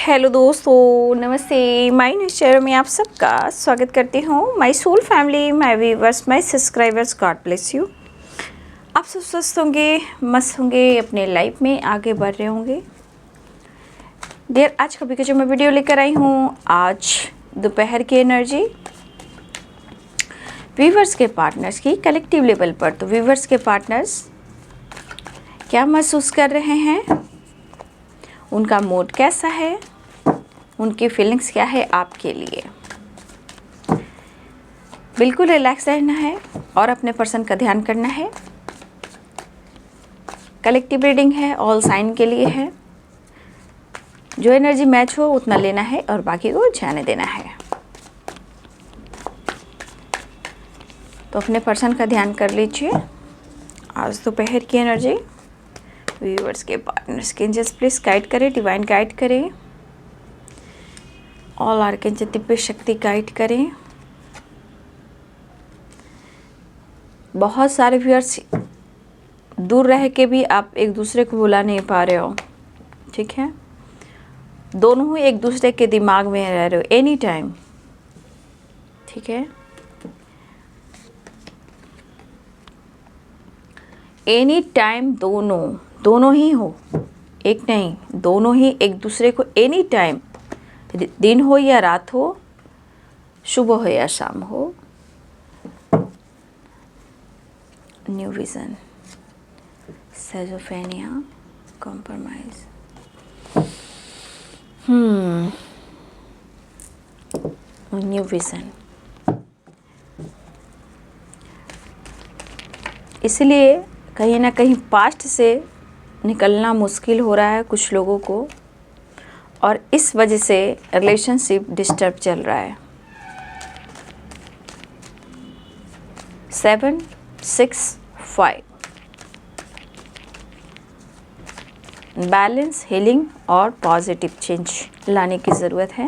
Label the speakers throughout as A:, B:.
A: Hello दोस्तों, नमस्ते। My nature में आप सबका स्वागत करती हूँ। My soul family, my viewers, my subscribers, God bless you. आप सब स्वस्थ होंगे, मस्त होंगे, अपने लाइफ में आगे बढ़ रहे होंगे। डियर, आज कभी के जो मैं वीडियो लेकर आई हूँ, आज दोपहर की एनर्जी व्यूवर्स के पार्टनर्स की कलेक्टिव लेवल पर। तो व्यूवर्स के पार्टनर्स क्या महसूस कर रहे हैं, उनका मूड कैसा है, उनकी फीलिंग्स क्या है आपके लिए। बिल्कुल रिलैक्स रहना है और अपने पर्सन का ध्यान करना है। कलेक्टिव रीडिंग है, ऑल साइन के लिए है। जो एनर्जी मैच हो उतना लेना है और बाकी को जाने देना है। तो अपने पर्सन का ध्यान कर लीजिए। आज दोपहर की एनर्जी व्यूअर्स के पार्टनर्स के एंजल्स प्लीज गाइड करें, डिवाइन गाइड करें, ऑल आर्केंजल दिव्य शक्ति गाइड करें। बहुत सारे व्यूअर्स दूर रह के भी आप एक दूसरे को बुला नहीं पा रहे हो, ठीक है। दोनों ही एक दूसरे के दिमाग में रह रहे हो एनी टाइम, ठीक है। एनी टाइम दोनों ही हो, एक नहीं, दोनों ही एक दूसरे को एनी टाइम, दिन हो या रात हो, सुबह हो या शाम हो। New vision, schizophrenia, compromise. New vision. इसलिए कहीं ना कहीं पास्ट से निकलना मुश्किल हो रहा है कुछ लोगों को, और इस वजह से रिलेशनशिप डिस्टर्ब चल रहा है। 7, 6, 5 बैलेंस, हीलिंग और पॉजिटिव चेंज लाने की ज़रूरत है।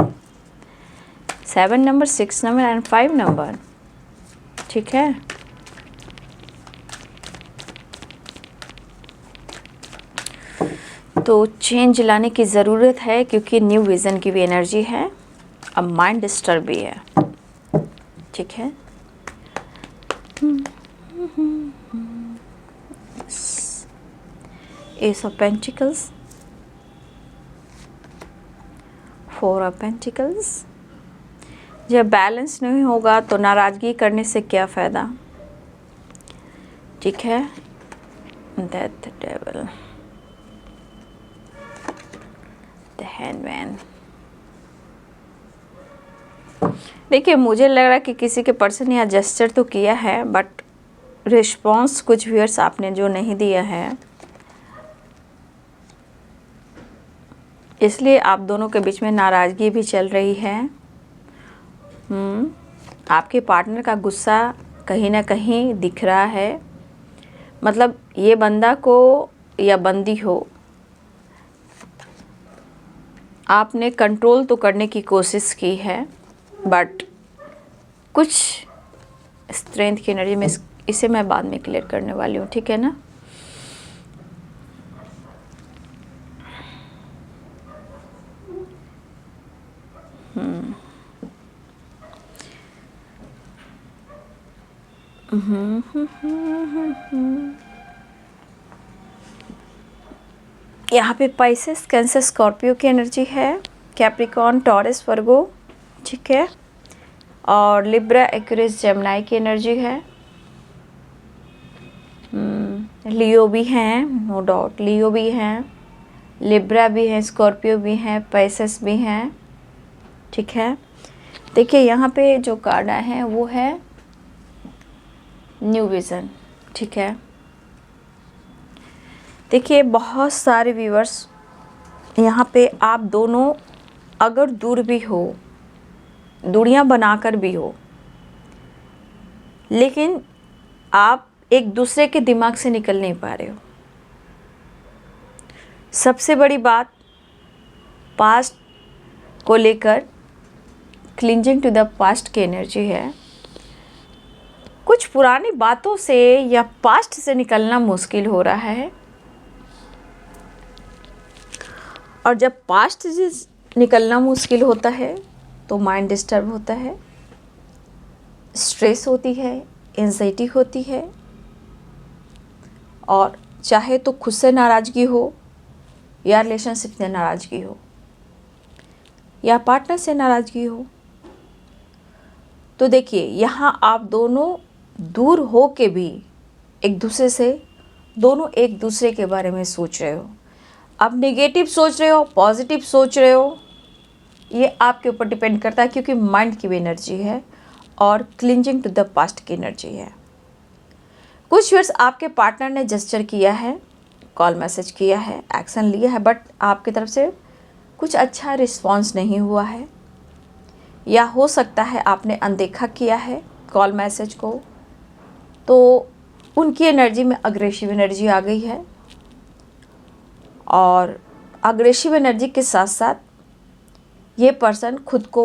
A: 7 नंबर, 6 नंबर एंड 5 नंबर, ठीक है। तो चेंज लाने की ज़रूरत है क्योंकि न्यू विज़न की भी एनर्जी है। अब माइंड डिस्टर्ब भी है, ठीक है। S of pentacles, 4 of pentacles. जब बैलेंस नहीं होगा तो नाराज़गी करने से क्या फ़ायदा, ठीक है। Death, devil, the handman. देखिए, मुझे लग रहा है कि किसी के पर्सन यहाँ जेस्चर तो किया है, बट रिस्पॉन्स कुछ व्यूअर्स आपने जो नहीं दिया है, इसलिए आप दोनों के बीच में नाराज़गी भी चल रही है। आपके पार्टनर का गुस्सा कहीं ना कहीं दिख रहा है। मतलब ये बंदा को या बंदी हो, आपने कंट्रोल तो करने की कोशिश की है, बट कुछ स्ट्रेंथ की एनर्जी में इसे मैं बाद में क्लियर करने वाली हूँ, ठीक है ना। यहाँ पे पाइसेस, कैंसर, स्कॉर्पियो की एनर्जी है, कैप्रिकॉर्न, टॉरस, वर्गो, ठीक है, और लिब्रा, एक्वेरियस, जेमिनी की एनर्जी है। लियो भी हैं, नो डाउट, लियो भी हैं, लिब्रा भी हैं, स्कॉर्पियो भी हैं, पाइसेस भी हैं, ठीक है। देखिए, यहाँ पे जो कार्ड आए हैं वो है न्यू विज़न, ठीक है। देखिए, बहुत सारे व्यूअर्स यहाँ पे आप दोनों अगर दूर भी हो, दूरियां बनाकर भी हो, लेकिन आप एक दूसरे के दिमाग से निकल नहीं पा रहे हो। सबसे बड़ी बात, पास्ट को लेकर क्लिंजिंग टू द पास्ट की एनर्जी है। कुछ पुरानी बातों से या पास्ट से निकलना मुश्किल हो रहा है, और जब पास्ट निकलना मुश्किल होता है, तो माइंड डिस्टर्ब होता है, स्ट्रेस होती है, एंजाइटी होती है, और चाहे तो खुद से नाराज़गी हो या रिलेशनशिप से नाराज़गी हो या पार्टनर से नाराज़गी हो। तो देखिए, यहाँ आप दोनों दूर हो के भी एक दूसरे से, दोनों एक दूसरे के बारे में सोच रहे हो। अब नेगेटिव सोच रहे हो, पॉजिटिव सोच रहे हो, ये आपके ऊपर डिपेंड करता है, क्योंकि माइंड की भी एनर्जी है और क्लिंजिंग टू द पास्ट की एनर्जी है। कुछ वर्ड्स आपके पार्टनर ने जेस्चर किया है, कॉल मैसेज किया है, एक्शन लिया है, बट आपकी तरफ से कुछ अच्छा रिस्पॉन्स नहीं हुआ है, या हो सकता है आपने अनदेखा किया है कॉल मैसेज को, तो उनकी एनर्जी में अग्रेसिव एनर्जी आ गई है। और अग्रेसिव एनर्जी के साथ साथ ये पर्सन खुद को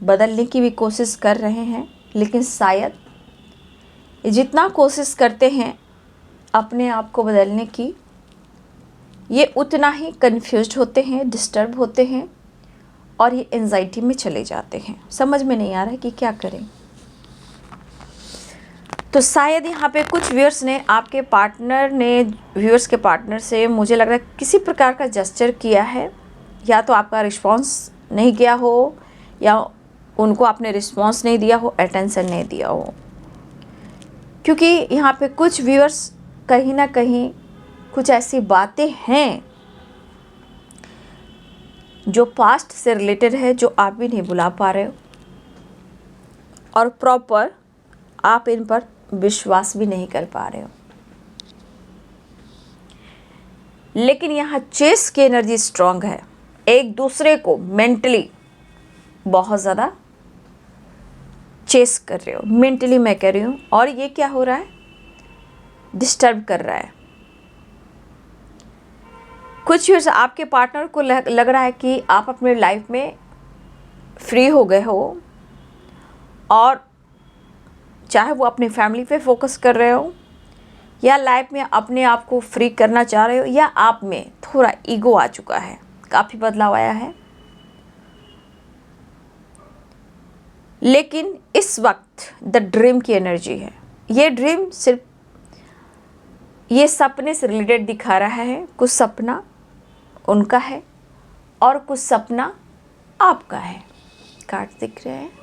A: बदलने की भी कोशिश कर रहे हैं, लेकिन शायद जितना कोशिश करते हैं अपने आप को बदलने की, ये उतना ही कंफ्यूज्ड होते हैं, डिस्टर्ब होते हैं, और ये एंजाइटी में चले जाते हैं। समझ में नहीं आ रहा है कि क्या करें। तो शायद यहाँ पे कुछ व्यूअर्स ने आपके पार्टनर ने व्यूअर्स के पार्टनर से, मुझे लग रहा है, किसी प्रकार का जेस्चर किया है, या तो आपका रिस्पॉन्स नहीं किया हो, या उनको आपने रिस्पॉन्स नहीं दिया हो, अटेंशन नहीं दिया हो। क्योंकि यहाँ पे कुछ व्यूअर्स कहीं ना कहीं कुछ ऐसी बातें हैं जो पास्ट से रिलेटेड है, जो आप भी नहीं भुला पा रहे हो, और प्रॉपर आप इन पर विश्वास भी नहीं कर पा रहे हो। लेकिन यहाँ चेस की एनर्जी स्ट्रांग है, एक दूसरे को मेंटली बहुत ज़्यादा चेस कर रहे हो, मेंटली मैं कह रही हूँ, और ये क्या हो रहा है, डिस्टर्ब कर रहा है। कुछ व्यूअर्स, आपके पार्टनर को लग रहा है कि आप अपने लाइफ में फ्री हो गए हो, और चाहे वो अपनी फैमिली पे फोकस कर रहे हो, या लाइफ में अपने आप को फ्री करना चाह रहे हो, या आप में थोड़ा ईगो आ चुका है, काफ़ी बदलाव आया है। लेकिन इस वक्त द ड्रीम की एनर्जी है। ये ड्रीम सिर्फ ये सपने से रिलेटेड दिखा रहा है। कुछ सपना उनका है और कुछ सपना आपका है। कार्ड दिख रहे हैं।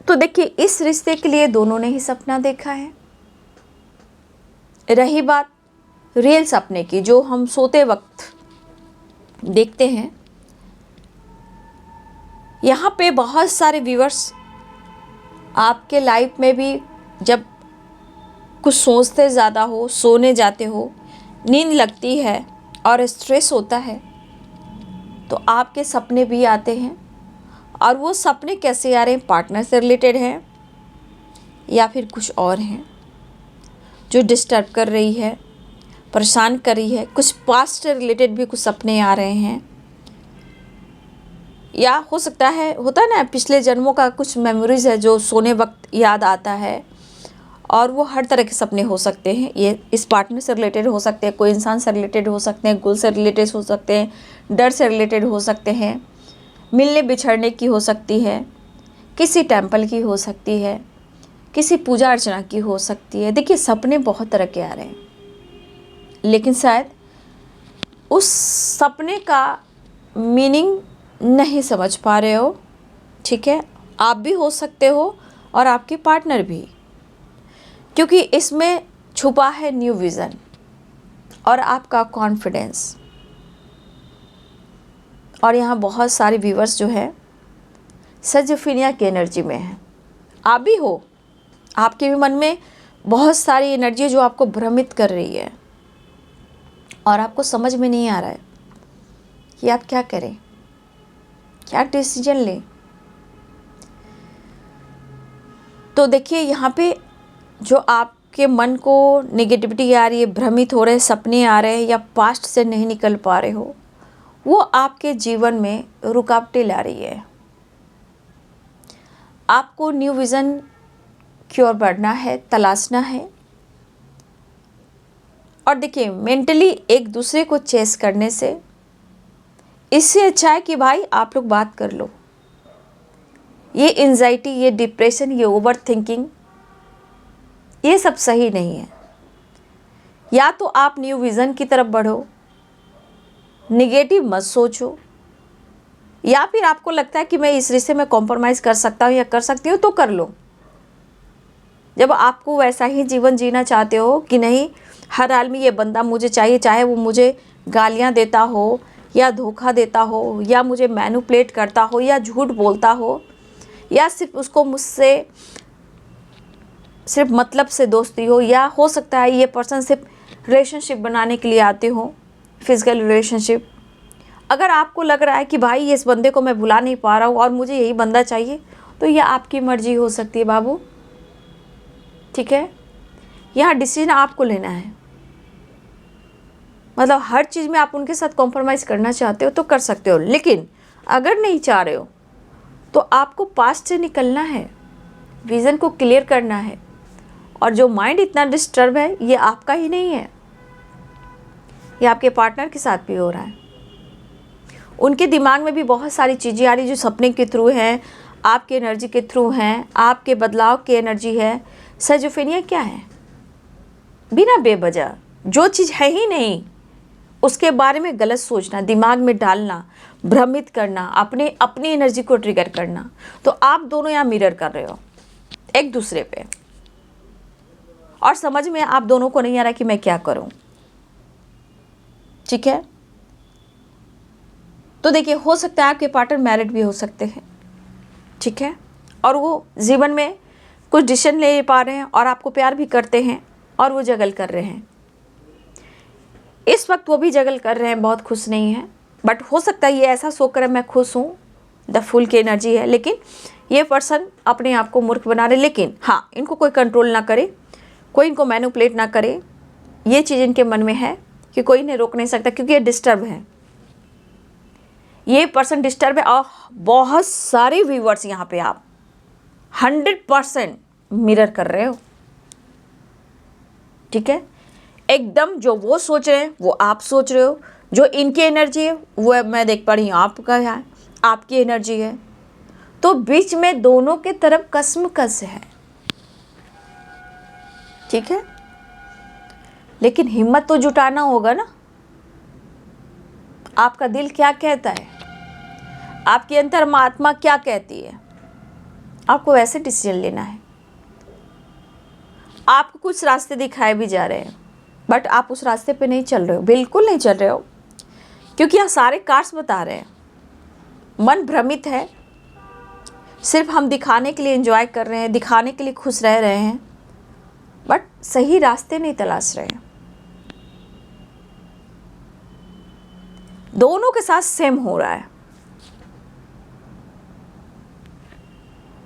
A: तो देखिए, इस रिश्ते के लिए दोनों ने ही सपना देखा है। रही बात रियल सपने की, जो हम सोते वक्त देखते हैं, यहाँ पे बहुत सारे व्यूअर्स आपके लाइफ में भी जब कुछ सोचते ज़्यादा हो, सोने जाते हो, नींद लगती है और स्ट्रेस होता है, तो आपके सपने भी आते हैं। और वो सपने कैसे आ रहे हैं, पार्टनर से रिलेटेड हैं या फिर कुछ और हैं जो डिस्टर्ब कर रही है, परेशान कर रही है। कुछ पास्ट से रिलेटेड भी कुछ सपने आ रहे हैं, या हो सकता है, होता है ना, पिछले जन्मों का कुछ मेमोरीज है जो सोने वक्त याद आता है। और वो हर तरह के सपने हो सकते हैं। ये इस पार्टनर से रिलेटेड हो सकते हैं, कोई इंसान से रिलेटेड हो सकते हैं, गोल से रिलेटेड हो सकते हैं, डर से रिलेटेड हो सकते हैं, मिलने बिछड़ने की हो सकती है, किसी टेम्पल की हो सकती है, किसी पूजा अर्चना की हो सकती है। देखिए, सपने बहुत तरह के आ रहे हैं, लेकिन शायद उस सपने का मीनिंग नहीं समझ पा रहे हो। ठीक है, आप भी हो सकते हो और आपके पार्टनर भी, क्योंकि इसमें छुपा है न्यू विज़न और आपका कॉन्फिडेंस। और यहाँ बहुत सारे व्यूअर्स जो है सजफिनिया की एनर्जी में हैं। आप भी हो, आपके भी मन में बहुत सारी एनर्जी जो आपको भ्रमित कर रही है, और आपको समझ में नहीं आ रहा है कि आप क्या करें, क्या डिसीजन लें। तो देखिए, यहाँ पे जो आपके मन को नेगेटिविटी आ रही है, भ्रमित हो रहे, सपने आ रहे हैं, या पास्ट से नहीं निकल पा रहे हो, वो आपके जीवन में रुकावटें ला रही है। आपको न्यू विज़न की ओर बढ़ना है, तलाशना है, और देखिए मेंटली एक दूसरे को चेस करने से इससे अच्छा है कि भाई आप लोग बात कर लो। ये एंजाइटी, ये डिप्रेशन, ये ओवर थिंकिंग, ये सब सही नहीं है। या तो आप न्यू विज़न की तरफ बढ़ो, निगेटिव मत सोचो, या फिर आपको लगता है कि मैं इस रिश्ते में कॉम्प्रोमाइज़ कर सकता हूँ या कर सकती हूँ तो कर लो। जब आपको वैसा ही जीवन जीना चाहते हो कि नहीं हर हाल में ये बंदा मुझे चाहिए, चाहे वो मुझे गालियाँ देता हो या धोखा देता हो या मुझे मैनिपुलेट करता हो या झूठ बोलता हो या सिर्फ उसको मुझसे सिर्फ मतलब से दोस्ती हो, या हो सकता है ये पर्सन सिर्फ रिलेशनशिप बनाने के लिए आते हो, फिजिकल रिलेशनशिप। अगर आपको लग रहा है कि भाई इस बंदे को मैं भुला नहीं पा रहा हूँ और मुझे यही बंदा चाहिए, तो यह आपकी मर्जी हो सकती है बाबू, ठीक है। यहाँ डिसीजन आपको लेना है। मतलब हर चीज़ में आप उनके साथ कॉम्प्रोमाइज़ करना चाहते हो तो कर सकते हो, लेकिन अगर नहीं चाह रहे हो तो आपको पास्ट से निकलना है, विज़न को क्लियर करना है। और जो माइंड इतना डिस्टर्ब है ये आपका ही नहीं है, ये आपके पार्टनर के साथ भी हो रहा है। उनके दिमाग में भी बहुत सारी चीज़ें आ रही जो सपने के थ्रू हैं, आपके एनर्जी के थ्रू हैं, आपके बदलाव की एनर्जी है। सिजोफ्रेनिया क्या है? बिना बेवजह जो चीज़ है ही नहीं उसके बारे में गलत सोचना, दिमाग में डालना, भ्रमित करना, अपनी एनर्जी को ट्रिगर करना। तो आप दोनों यहाँ मिरर कर रहे हो एक दूसरे पे, और समझ में आप दोनों को नहीं आ रहा कि मैं क्या करूं, ठीक है। तो देखिए हो सकता है आपके पार्टनर मैरिड भी हो सकते हैं, ठीक है, और वो जीवन में कुछ डिसीजन ले पा रहे हैं और आपको प्यार भी करते हैं और वो जगल कर रहे हैं। इस वक्त वो भी जगल कर रहे हैं, बहुत खुश नहीं है, बट हो सकता है ये ऐसा शो करे मैं खुश हूँ, द फुल की एनर्जी है, लेकिन ये पर्सन अपने आप को मूर्ख बना रहे। लेकिन हाँ, इनको कोई कंट्रोल ना करे, कोई इनको मैनिपुलेट ना करे, ये चीज़ इनके मन में है कि कोई इन्हें रोक नहीं सकता, क्योंकि ये डिस्टर्ब है, ये पर्सन डिस्टर्ब है। और बहुत सारे व्यूवर्स यहाँ पे आप 100% मिरर कर रहे हो, ठीक है। एकदम जो वो सोच रहे हैं वो आप सोच रहे हो, जो इनकी एनर्जी है वो मैं देख पा रही हूँ आपका है, आपकी एनर्जी है। तो बीच में दोनों के तरफ कसमकस है, ठीक है। लेकिन हिम्मत तो जुटाना होगा ना। आपका दिल क्या कहता है, आपकी अंतर्आत्मा क्या कहती है, आपको वैसे डिसीजन लेना है। आपको कुछ रास्ते दिखाए भी जा रहे हैं, बट आप उस रास्ते पे नहीं चल रहे हो, बिल्कुल नहीं चल रहे हो, क्योंकि यहाँ सारे कार्ड्स बता रहे हैं मन भ्रमित है। सिर्फ हम दिखाने के लिए एंजॉय कर रहे हैं, दिखाने के लिए खुश रह रहे हैं, बट सही रास्ते नहीं तलाश रहे हैं। दोनों के साथ सेम हो रहा है,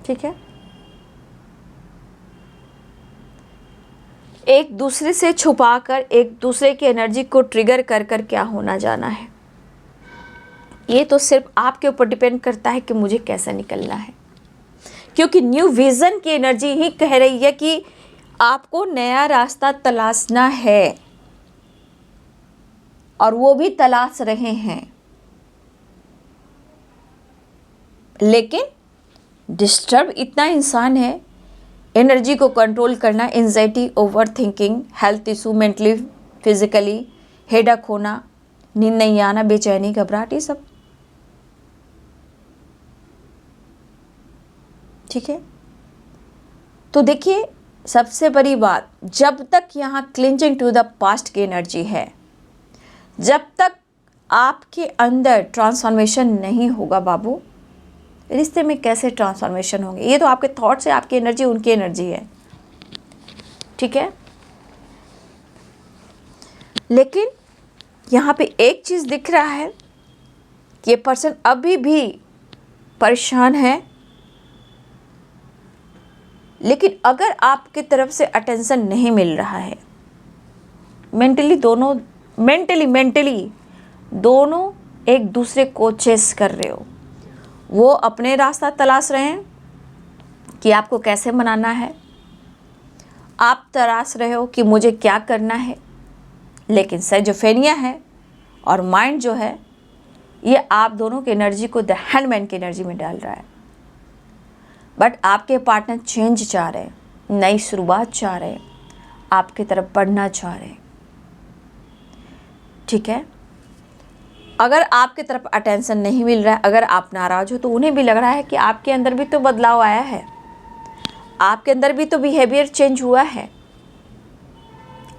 A: ठीक है। एक दूसरे से छुपाकर एक दूसरे की एनर्जी को ट्रिगर कर कर क्या होना जाना है, ये तो सिर्फ आपके ऊपर डिपेंड करता है कि मुझे कैसे निकलना है। क्योंकि न्यू विज़न की एनर्जी ही कह रही है कि आपको नया रास्ता तलाशना है, और वो भी तलाश रहे हैं। लेकिन डिस्टर्ब इतना इंसान है, एनर्जी को कंट्रोल करना, anxiety, over thinking, health issue, mentally physically, headache होना, नींद नहीं आना, बेचैनी, घबराहट, ये सब, ठीक है। तो देखिए सबसे बड़ी बात, जब तक यहाँ क्लिंचिंग टू द पास्ट की एनर्जी है, जब तक आपके अंदर ट्रांसफॉर्मेशन नहीं होगा बाबू, रिश्ते में कैसे ट्रांसफॉर्मेशन होंगे? ये तो आपके थॉट से, आपकी एनर्जी उनकी एनर्जी है, ठीक है। लेकिन यहाँ पे एक चीज़ दिख रहा है कि ये पर्सन अभी भी परेशान है, लेकिन अगर आपकी तरफ से अटेंशन नहीं मिल रहा है, मेंटली दोनों एक दूसरे को चेस कर रहे हो, वो अपने रास्ता तलाश रहे हैं कि आपको कैसे मनाना है, आप तलाश रहे हो कि मुझे क्या करना है, लेकिन सिजोफ्रेनिया है और माइंड जो है ये आप दोनों की एनर्जी को द हैंडमैन की एनर्जी में डाल रहा है। बट आपके पार्टनर चेंज चाह रहे हैं, नई शुरुआत चाह रहे हैं, आपकी तरफ बढ़ना चाह रहे हैं। ठीक है, अगर आपकी तरफ अटेंशन नहीं मिल रहा है, अगर आप नाराज़ हो, तो उन्हें भी लग रहा है कि आपके अंदर भी तो बदलाव आया है, आपके अंदर भी तो बिहेवियर चेंज हुआ है,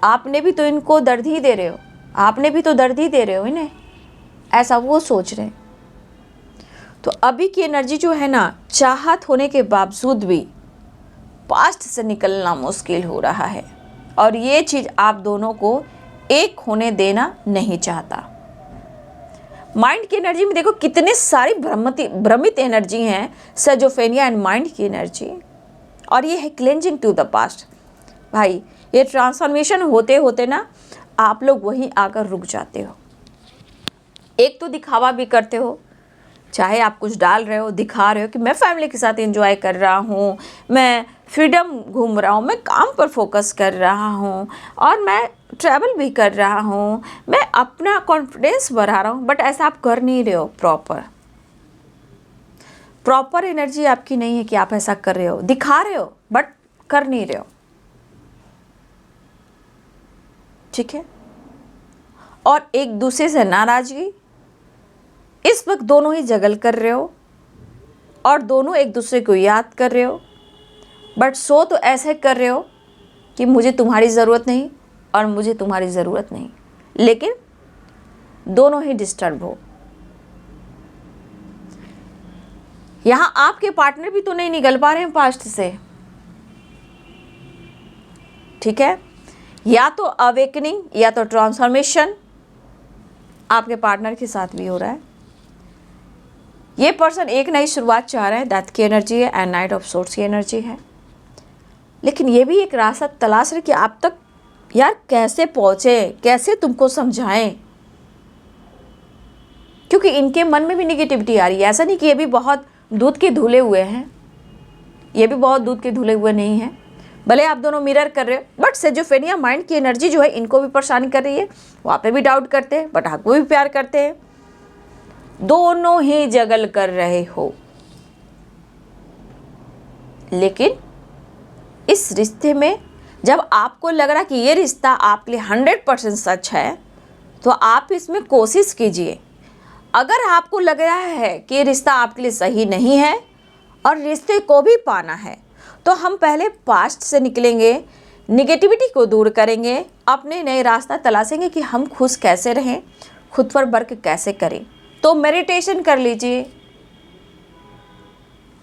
A: आपने भी तो इनको दर्द ही दे रहे हो, आपने भी तो दर्द ही दे रहे हो इन्हें, ऐसा वो सोच रहे हैं। तो अभी की एनर्जी जो है ना, चाहत होने के बावजूद भी पास्ट से निकलना मुश्किल हो रहा है और ये चीज़ आप दोनों को एक होने देना नहीं चाहता। माइंड की एनर्जी में देखो कितने सारी भ्रमित एनर्जी हैं, सिजोफ्रेनिया एंड माइंड की एनर्जी, और ये है क्लेंजिंग टू द पास्ट। भाई ये ट्रांसफॉर्मेशन होते होते ना आप लोग वहीं आकर रुक जाते हो। एक तो दिखावा भी करते हो, चाहे आप कुछ डाल रहे हो, दिखा रहे हो कि मैं फैमिली के साथ एंजॉय कर रहा हूँ, मैं फ्रीडम घूम रहा हूँ, मैं काम पर फोकस कर रहा हूँ और मैं ट्रैवल भी कर रहा हूँ, मैं अपना कॉन्फिडेंस बढ़ा रहा हूँ। बट ऐसा आप कर नहीं रहे हो। प्रॉपर एनर्जी आपकी नहीं है कि आप ऐसा कर रहे हो, दिखा रहे हो बट कर नहीं रहे हो। ठीक है, और एक दूसरे से नाराजगी, इस वक्त दोनों ही जगल कर रहे हो और दोनों एक दूसरे को याद कर रहे हो, बट सो तो ऐसे कर रहे हो कि मुझे तुम्हारी ज़रूरत नहीं और मुझे तुम्हारी ज़रूरत नहीं, लेकिन दोनों ही डिस्टर्ब हो। यहाँ आपके पार्टनर भी तो नहीं निकल पा रहे हैं पास्ट से। ठीक है, या तो अवेकनिंग या तो ट्रांसफॉर्मेशन आपके पार्टनर के साथ भी हो रहा है। ये पर्सन एक नई शुरुआत चाह रहे हैं, डेथ की एनर्जी है एंड नाइट ऑफ सोर्स की एनर्जी है, लेकिन ये भी एक रास्ता तलाश रहे कि आप तक यार कैसे पहुँचे, कैसे तुमको समझाएं, क्योंकि इनके मन में भी निगेटिविटी आ रही है। ऐसा नहीं कि ये भी बहुत दूध के धुले हुए हैं, ये भी बहुत दूध के धुले हुए नहीं हैं। भले आप दोनों मिरर कर रहे हो, बट सिजोफ्रेनिया माइंड की एनर्जी जो है इनको भी परेशानी कर रही है, वहाँ पे भी डाउट करते हैं बट आपको भी प्यार करते हैं, दोनों ही जगल कर रहे हो। लेकिन इस रिश्ते में जब आपको लग रहा कि ये रिश्ता आपके लिए 100% सच है, तो आप इसमें कोशिश कीजिए। अगर आपको लग रहा है कि ये रिश्ता आपके लिए सही नहीं है और रिश्ते को भी पाना है, तो हम पहले पास्ट से निकलेंगे, निगेटिविटी को दूर करेंगे, अपने नए रास्ता तलाशेंगे कि हम खुश कैसे रहें, खुद पर वर्क कैसे करें। तो मेडिटेशन कर लीजिए।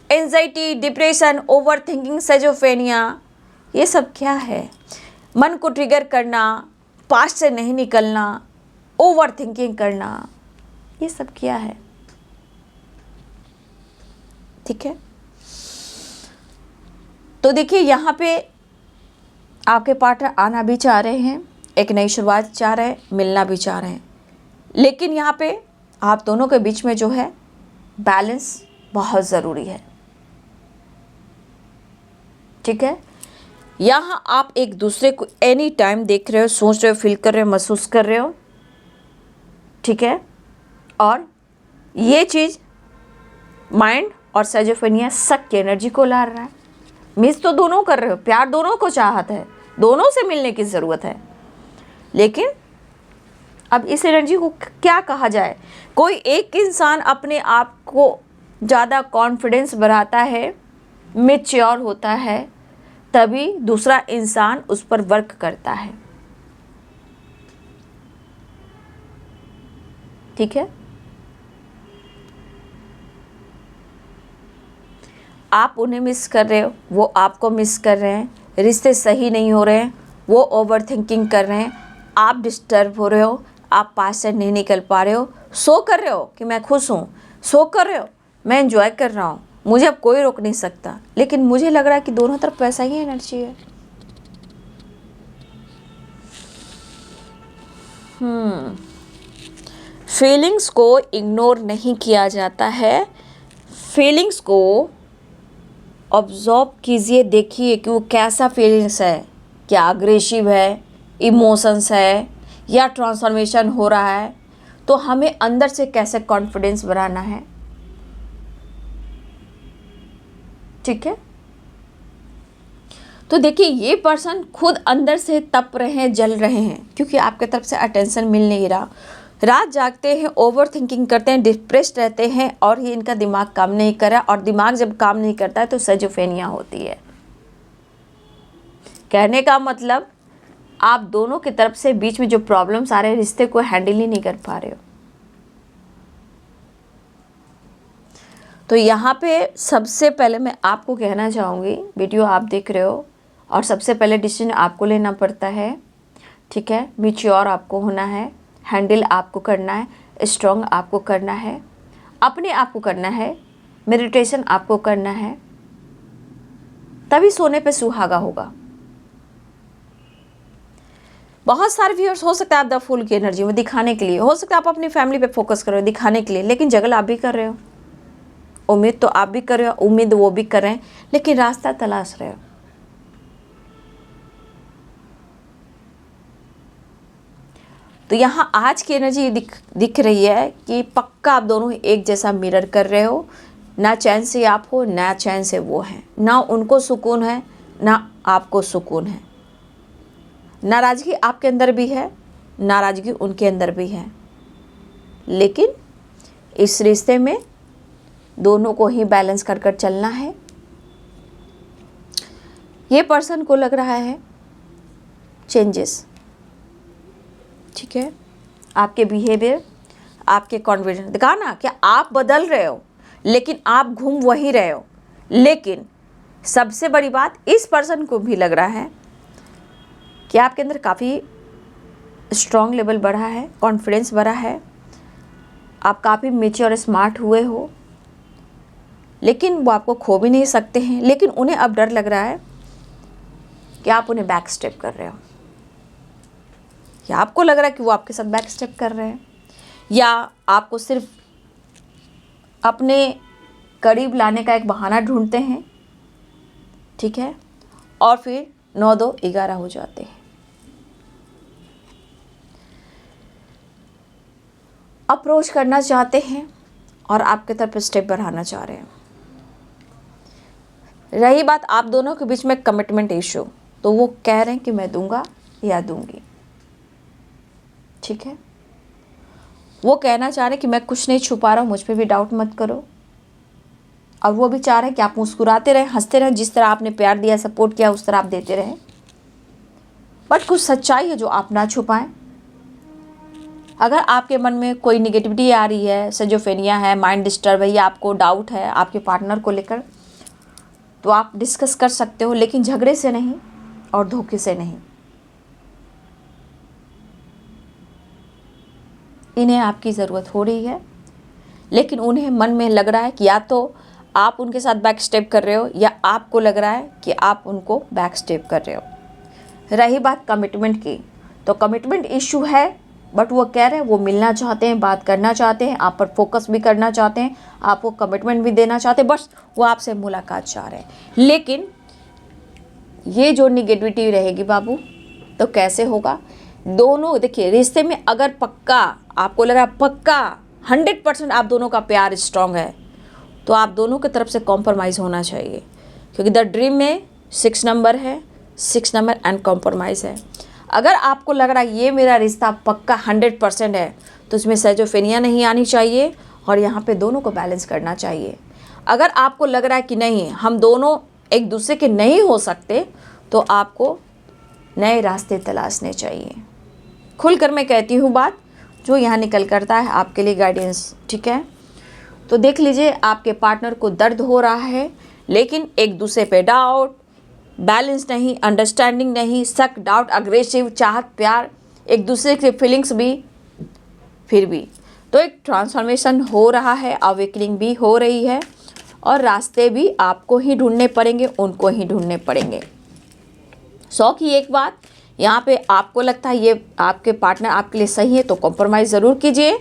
A: Anxiety, depression, over thinking, schizophrenia, ये सब क्या है? मन को ट्रिगर करना, पास्ट से नहीं निकलना, ओवर थिंकिंग करना, ये सब क्या है? ठीक है, तो देखिए यहाँ पे आपके पार्टनर आना भी चाह रहे हैं, एक नई शुरुआत चाह रहे हैं, मिलना भी चाह रहे हैं, लेकिन यहाँ पे आप दोनों के बीच में जो है बैलेंस बहुत ज़रूरी है। ठीक है, यहाँ आप एक दूसरे को एनी टाइम देख रहे हो, सोच रहे हो, फील कर रहे हो, महसूस कर रहे हो। ठीक है, और ये चीज़ माइंड और सिजोफ्रेनिया शक की एनर्जी को ला रहा है। मिस तो दोनों कर रहे हो, प्यार दोनों को चाहत है, दोनों से मिलने की ज़रूरत है, लेकिन अब इस एनर्जी को क्या कहा जाए? कोई एक इंसान अपने आप को ज़्यादा कॉन्फिडेंस बढ़ाता है, मैच्योर होता है, तभी दूसरा इंसान उस पर वर्क करता है। ठीक है, आप उन्हें मिस कर रहे हो, वो आपको मिस कर रहे हैं, रिश्ते सही नहीं हो रहे हैं, वो ओवर थिंकिंग कर रहे हैं, आप डिस्टर्ब हो रहे हो, आप पास से नहीं निकल पा रहे हो, सो कर रहे हो कि मैं खुश हूँ, सो कर रहे हो मैं एंजॉय कर रहा हूँ, मुझे अब कोई रोक नहीं सकता, लेकिन मुझे लग रहा है कि दोनों तरफ वैसा ही एनर्जी है। फीलिंग्स को इग्नोर नहीं किया जाता है, फीलिंग्स को ऑब्जर्व कीजिए, देखिए कि वो कैसा फीलिंग्स है, क्या अग्रेसिव है, इमोशंस है, या ट्रांसफॉर्मेशन हो रहा है, तो हमें अंदर से कैसे कॉन्फिडेंस बनाना है। ठीक है, तो देखिए ये पर्सन खुद अंदर से तप रहे हैं, जल रहे हैं, क्योंकि आपके तरफ से अटेंशन मिल नहीं रहा। रात जागते हैं, ओवर थिंकिंग करते हैं, डिप्रेस्ड रहते हैं और ये इनका दिमाग काम नहीं कर रहा। और दिमाग जब काम नहीं करता है तो सिजोफ्रेनिया होती है। कहने का मतलब आप दोनों की तरफ से बीच में जो प्रॉब्लम्स आ रहे हैं, रिश्ते को हैंडल ही नहीं कर पा रहे हो। तो यहाँ पे सबसे पहले मैं आपको कहना चाहूँगी, वीडियो आप देख रहे हो और सबसे पहले डिसीजन आपको लेना पड़ता है। ठीक है, मैच्योर आपको होना है, हैंडल आपको करना है, स्ट्रॉन्ग आपको करना है, अपने आप को करना है, मेडिटेशन आपको करना है, तभी सोने पे सुहागा होगा। बहुत सारे व्यूअर्स हो सकता है आप द फूल की एनर्जी में दिखाने के लिए, हो सकता है आप अपनी फैमिली पे फोकस कर रहे हो दिखाने के लिए, लेकिन जगल आप भी कर रहे हो, उम्मीद तो आप भी कर रहे हो, उम्मीद वो भी कर रहे हैं, लेकिन रास्ता तलाश रहे हो। तो यहाँ आज की एनर्जी दिख रही है कि पक्का आप दोनों एक जैसा मिरर कर रहे हो। ना चैन से आप हो, ना चैन से वो हैं, ना उनको सुकून है, ना आपको सुकून है। नाराज़गी आपके अंदर भी है, नाराज़गी उनके अंदर भी है, लेकिन इस रिश्ते में दोनों को ही बैलेंस कर कर चलना है। ये पर्सन को लग रहा है चेंजेस। ठीक है, आपके बिहेवियर, आपके कॉन्फिडेंस, देखा ना कि आप बदल रहे हो लेकिन आप घूम वही रहे हो। लेकिन सबसे बड़ी बात, इस पर्सन को भी लग रहा है कि आपके अंदर काफ़ी स्ट्रॉन्ग लेवल बढ़ा है, कॉन्फिडेंस बढ़ा है, आप काफ़ी मैच्योर और स्मार्ट हुए हो, लेकिन वो आपको खो भी नहीं सकते हैं। लेकिन उन्हें अब डर लग रहा है कि आप उन्हें बैक स्टेप कर रहे हो, या आपको लग रहा है कि वो आपके साथ बैक स्टेप कर रहे हैं, या आपको सिर्फ अपने करीब लाने का एक बहाना ढूंढते हैं। ठीक है, और फिर 9 2 11 हो जाते हैं। अप्रोच करना चाहते हैं और आपके तरफ स्टेप बढ़ाना चाह रहे हैं। रही बात आप दोनों के बीच में कमिटमेंट इशू, तो वो कह रहे हैं कि मैं दूंगा या दूंगी। ठीक है, वो कहना चाह रहे हैं कि मैं कुछ नहीं छुपा रहा हूँ, मुझ पे भी डाउट मत करो। और वो भी चाह रहे हैं कि आप मुस्कुराते रहें, हंसते रहें, जिस तरह आपने प्यार दिया, सपोर्ट किया, उस तरह आप देते रहें। बट कुछ सच्चाई है जो आप ना छुपाएं। अगर आपके मन में कोई निगेटिविटी आ रही है, सिजोफ्रेनिया है, माइंड डिस्टर्ब है, या आपको डाउट है आपके पार्टनर को लेकर, तो आप डिस्कस कर सकते हो, लेकिन झगड़े से नहीं और धोखे से नहीं। इन्हें आपकी ज़रूरत हो रही है, लेकिन उन्हें मन में लग रहा है कि या तो आप उनके साथ बैक स्टेप कर रहे हो, या आपको लग रहा है कि आप उनको बैक स्टेप कर रहे हो। रही बात कमिटमेंट की, तो कमिटमेंट इशू है, बट वो कह रहे हैं वो मिलना चाहते हैं, बात करना चाहते हैं, आप पर फोकस भी करना चाहते हैं, आपको कमिटमेंट भी देना चाहते हैं, बस वो आपसे मुलाकात चाह रहे हैं। लेकिन ये जो निगेटिविटी रहेगी बाबू, तो कैसे होगा? दोनों देखिए, रिश्ते में अगर पक्का आपको लग रहा है पक्का 100% आप दोनों का प्यार स्ट्रॉन्ग है, तो आप दोनों की तरफ से कॉम्प्रोमाइज़ होना चाहिए, क्योंकि द ड्रीम में 6 नंबर है, 6 नंबर एंड कॉम्प्रोमाइज़ है। अगर आपको लग रहा है ये मेरा रिश्ता पक्का 100% है, तो इसमें सिजोफ्रेनिया नहीं आनी चाहिए और यहाँ पे दोनों को बैलेंस करना चाहिए। अगर आपको लग रहा है कि नहीं हम दोनों एक दूसरे के नहीं हो सकते, तो आपको नए रास्ते तलाशने चाहिए। खुलकर मैं कहती हूँ बात, जो यहाँ निकल करता है आपके लिए गाइडेंस। ठीक है, तो देख लीजिए आपके पार्टनर को दर्द हो रहा है, लेकिन एक दूसरे पे डाउट, बैलेंस नहीं, अंडरस्टैंडिंग नहीं, शक, डाउट, अग्रेसिव, चाहत, प्यार, एक दूसरे की फीलिंग्स भी, फिर भी तो एक ट्रांसफॉर्मेशन हो रहा है, अवेकनिंग भी हो रही है, और रास्ते भी आपको ही ढूंढने पड़ेंगे, उनको ही ढूंढने पड़ेंगे। 100 की एक बात, यहाँ पे आपको लगता है ये आपके पार्टनर आपके लिए सही है, तो कॉम्प्रोमाइज़ ज़रूर कीजिए,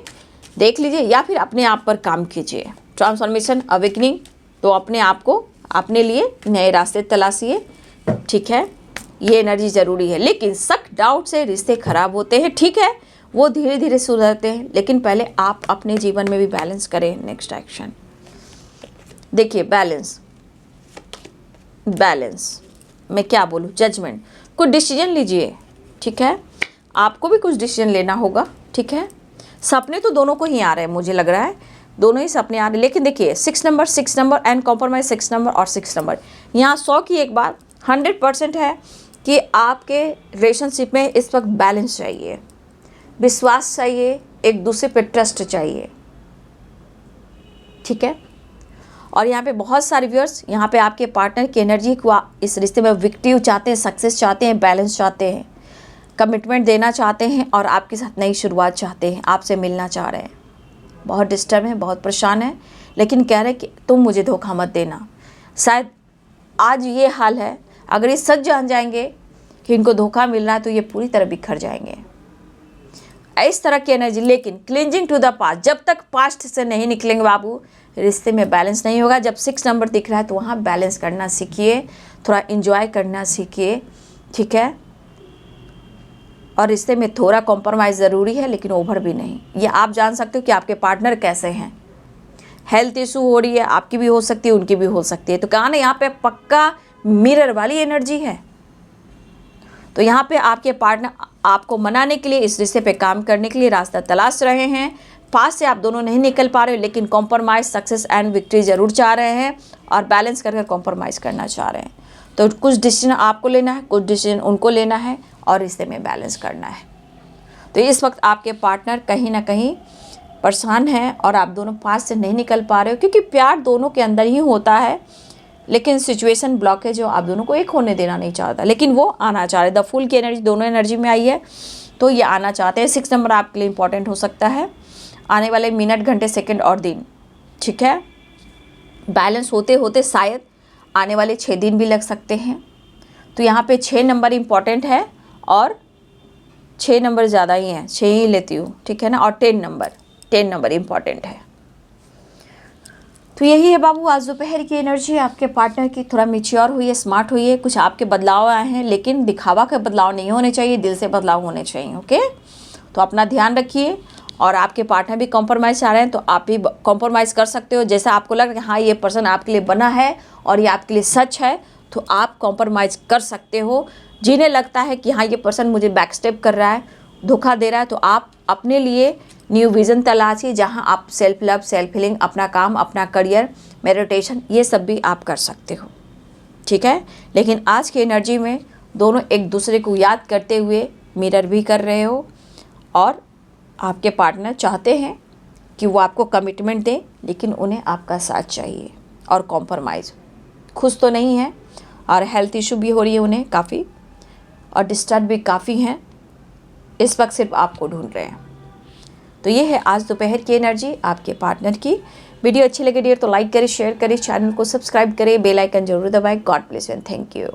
A: देख लीजिए, या फिर अपने आप पर काम कीजिए। ट्रांसफॉर्मेशन, अवेकनिंग, तो अपने आप को अपने लिए नए रास्ते तलाशिए। ठीक है, ये एनर्जी ज़रूरी है। लेकिन शक डाउट से रिश्ते खराब होते हैं, ठीक है, वो धीरे धीरे सुधरते हैं, लेकिन पहले आप अपने जीवन में भी बैलेंस करें। नेक्स्ट एक्शन देखिए, बैलेंस मैं क्या बोलूँ, जजमेंट, कुछ डिसीजन लीजिए, ठीक है, आपको भी कुछ डिसीजन लेना होगा, ठीक है। सपने तो दोनों को ही आ रहे हैं, मुझे लग रहा है दोनों ही सपने आ रहे हैं, लेकिन देखिए 6 नंबर एंड कॉम्प्रोमाइज 6 नंबर और 6 नंबर, यहाँ 100 की एक बात 100% है कि आपके रिलेशनशिप में इस वक्त बैलेंस चाहिए, विश्वास चाहिए, एक दूसरे पे ट्रस्ट चाहिए, ठीक है। और यहाँ पे बहुत सारे व्यूअर्स, यहाँ पे आपके पार्टनर की एनर्जी को इस रिश्ते में विक्टिव चाहते हैं, सक्सेस चाहते हैं, बैलेंस चाहते हैं, कमिटमेंट देना चाहते हैं और आपके साथ नई शुरुआत चाहते हैं, आपसे मिलना चाह रहे हैं, बहुत डिस्टर्ब हैं, बहुत परेशान हैं, लेकिन कह रहे हैं कि तुम मुझे धोखा मत देना। शायद आज ये हाल है, अगर ये सच जान जाएंगे कि इनको धोखा मिल रहा है तो ये पूरी तरह बिखर जाएंगे, इस तरह की एनर्जी। लेकिन क्लिंजिंग टू द पास्ट, जब तक पास्ट से नहीं निकलेंगे बाबू, रिश्ते में बैलेंस नहीं होगा। जब 6 नंबर दिख रहा है तो वहाँ बैलेंस करना सीखिए, थोड़ा एंजॉय करना सीखिए, ठीक है। और रिश्ते में थोड़ा कॉम्प्रोमाइज़ ज़रूरी है, लेकिन ओवर भी नहीं। ये आप जान सकते हो कि आपके पार्टनर कैसे हैं। हेल्थ इशू हो रही है, आपकी भी हो सकती है, उनकी भी हो सकती है, तो कहा ना यहाँ पे पक्का मिरर वाली एनर्जी है। तो यहाँ पे आपके पार्टनर आपको मनाने के लिए, इस रिश्ते पे काम करने के लिए रास्ता तलाश रहे हैं। पास से आप दोनों नहीं निकल पा रहे हो, लेकिन कॉम्प्रोमाइज़, सक्सेस एंड विक्ट्री ज़रूर चाह रहे हैं और बैलेंस करके कॉम्प्रोमाइज़ करना चाह रहे हैं। तो कुछ डिसीजन आपको लेना है, कुछ डिसीजन उनको लेना है और रिश्ते में बैलेंस करना है। तो इस वक्त आपके पार्टनर कहीं ना कहीं परेशान हैं और आप दोनों पास से नहीं निकल पा रहे हो, क्योंकि प्यार दोनों के अंदर ही होता है, लेकिन सिचुएशन ब्लॉक है जो आप दोनों को एक होने देना नहीं चाहता, लेकिन वो आना चाह रहे। द फूल की एनर्जी दोनों एनर्जी में आई है, तो ये आना चाहते हैं। 6 नंबर आपके लिए इंपॉर्टेंट हो सकता है आने वाले मिनट, घंटे, सेकंड और दिन, ठीक है। बैलेंस होते होते शायद आने वाले 6 दिन भी लग सकते हैं। तो यहाँ पे 6 नंबर इम्पॉर्टेंट है और 6 नंबर ज़्यादा ही हैं, 6 ही लेती हूँ, ठीक है ना। और 10 नंबर इम्पॉर्टेंट है। तो यही है बाबू आज दोपहर की एनर्जी आपके पार्टनर की। थोड़ा मैच्योर हुई, स्मार्ट हुई, कुछ आपके बदलाव आए हैं, लेकिन दिखावा के बदलाव नहीं होने चाहिए, दिल से बदलाव होने चाहिए, ओके। तो अपना ध्यान रखिए। और आपके पार्टनर भी कॉम्प्रोमाइज़ चाह रहे हैं तो आप भी कॉम्प्रोमाइज़ कर सकते हो। जैसे आपको लग रहा है कि हाँ ये पर्सन आपके लिए बना है और ये आपके लिए सच है, तो आप कॉम्प्रोमाइज़ कर सकते हो। जिन्हें लगता है कि हाँ ये पर्सन मुझे बैक स्टेप कर रहा है, धोखा दे रहा है, तो आप अपने लिए न्यू विज़न तलाशिए, जहाँ आप सेल्फ लव, सेल्फ हीलिंग, अपना काम, अपना करियर, मेडिटेशन, ये सब भी आप कर सकते हो, ठीक है। लेकिन आज की एनर्जी में दोनों एक दूसरे को याद करते हुए मिरर भी कर रहे हो और आपके पार्टनर चाहते हैं कि वो आपको कमिटमेंट दें, लेकिन उन्हें आपका साथ चाहिए और कॉम्प्रोमाइज़। खुश तो नहीं है और हेल्थ इशू भी हो रही है उन्हें काफ़ी, और डिस्टर्ब भी काफ़ी हैं, इस वक्त सिर्फ आपको ढूंढ रहे हैं। तो ये है आज दोपहर की एनर्जी आपके पार्टनर की। वीडियो अच्छी लगे डियर तो लाइक करें, शेयर करें, चैनल को सब्सक्राइब करें, बेल आइकन जरूर दबाएं। God bless you and thank you.